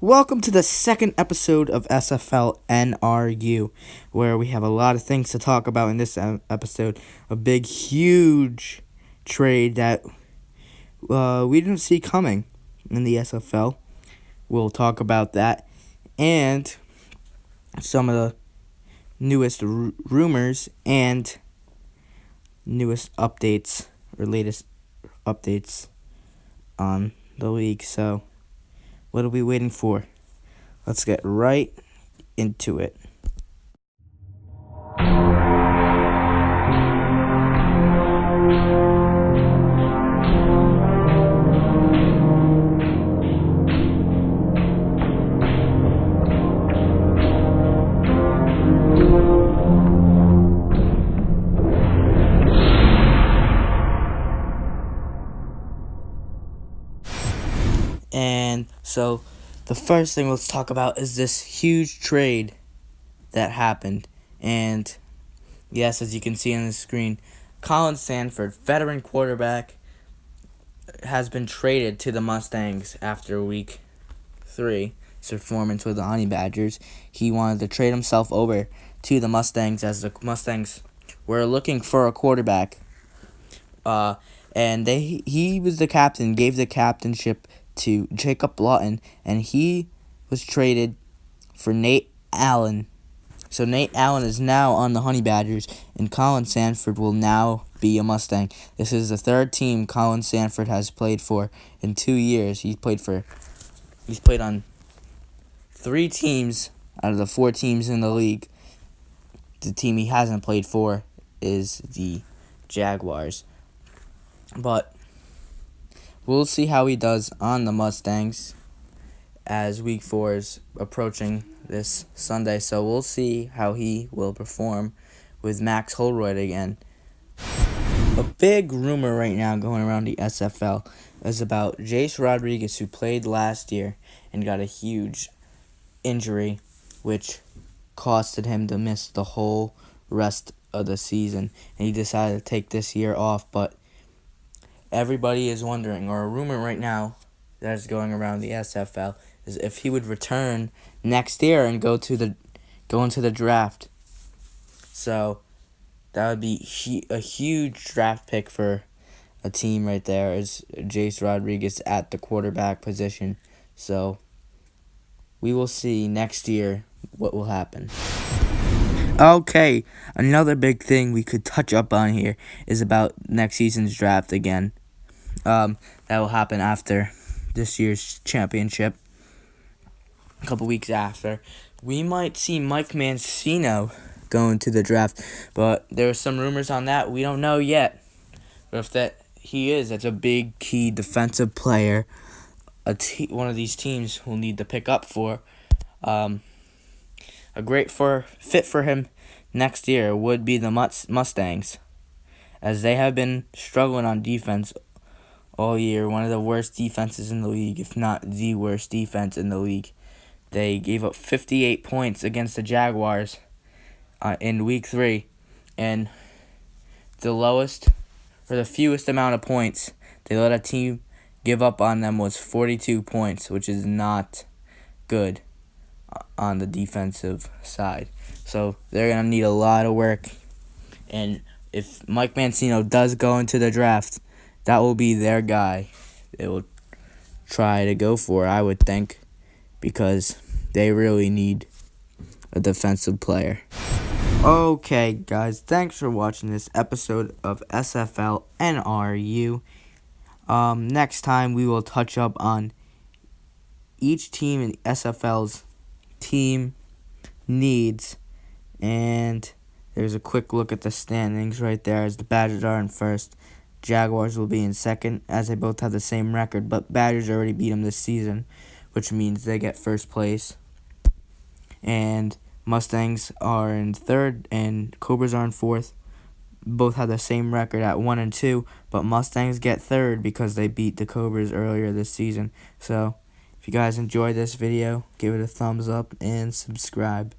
Welcome to the second episode of SFL N.R.U, where we have a lot of things to talk about in this episode. A big, huge trade that we didn't see coming in the SFL. We'll talk about that and some of the newest rumors and newest updates or latest updates on the league. So, what are we waiting for? Let's get right into it. And so, the first thing let's talk about is this huge trade that happened. And yes, as you can see on the screen, Colin Sanford, veteran quarterback, has been traded to the Mustangs after week 3. His performance with the Honey Badgers. He wanted to trade himself over to the Mustangs as the Mustangs were looking for a quarterback. And he was the captain, gave the captainship to Jacob Lawton, and he was traded for Nate Allen. So Nate Allen is now on the Honey Badgers, and Colin Sanford will now be a Mustang. This is the third team Colin Sanford has played for in 2 years. He's played on 3 teams out of the 4 teams in the league. The team he hasn't played for is the Jaguars. But we'll see how he does on the Mustangs as week 4 is approaching this Sunday. So we'll see how he will perform with Max Holroyd again. A big rumor right now going around the SFL is about Jase Rodriguez, who played last year and got a huge injury, which costed him to miss the whole rest of the season. And he decided to take this year off, but everybody is wondering, or a rumor right now that is going around the SFL, is if he would return next year and go into the draft. So that would be a huge draft pick for a team right there, is Jase Rodriguez at the quarterback position. So we will see next year what will happen. Okay, another big thing we could touch up on here is about next season's draft again. That will happen after this year's championship. A couple weeks after, we might see Mike Mancino go into the draft, but there are some rumors on that. We don't know yet. But if that's a big key defensive player. One of these teams will need to pick up for. A great fit for him next year would be the Mustangs, as they have been struggling on defense all year. One of the worst defenses in the league, if not the worst defense in the league. They gave up 58 points against the Jaguars in week 3, and the fewest amount of points they let a team give up on them was 42 points, which is not good on the defensive side. So they're going to need a lot of work, and if Mike Mancino does go into the draft, that will be their guy they will try to go for, I would think, because they really need a defensive player. Okay, guys, thanks for watching this episode of SFL N.R.U. Next time, we will touch up on each team in SFL's team needs, and there's a quick look at the standings right there, as the Badgers are in first. Jaguars will be in second, as they both have the same record, but Badgers already beat them this season, which means they get first place. And Mustangs are in third, and Cobras are in fourth. Both have the same record at 1 and 2, but Mustangs get third because they beat the Cobras earlier this season. So, if you guys enjoyed this video, give it a thumbs up and subscribe.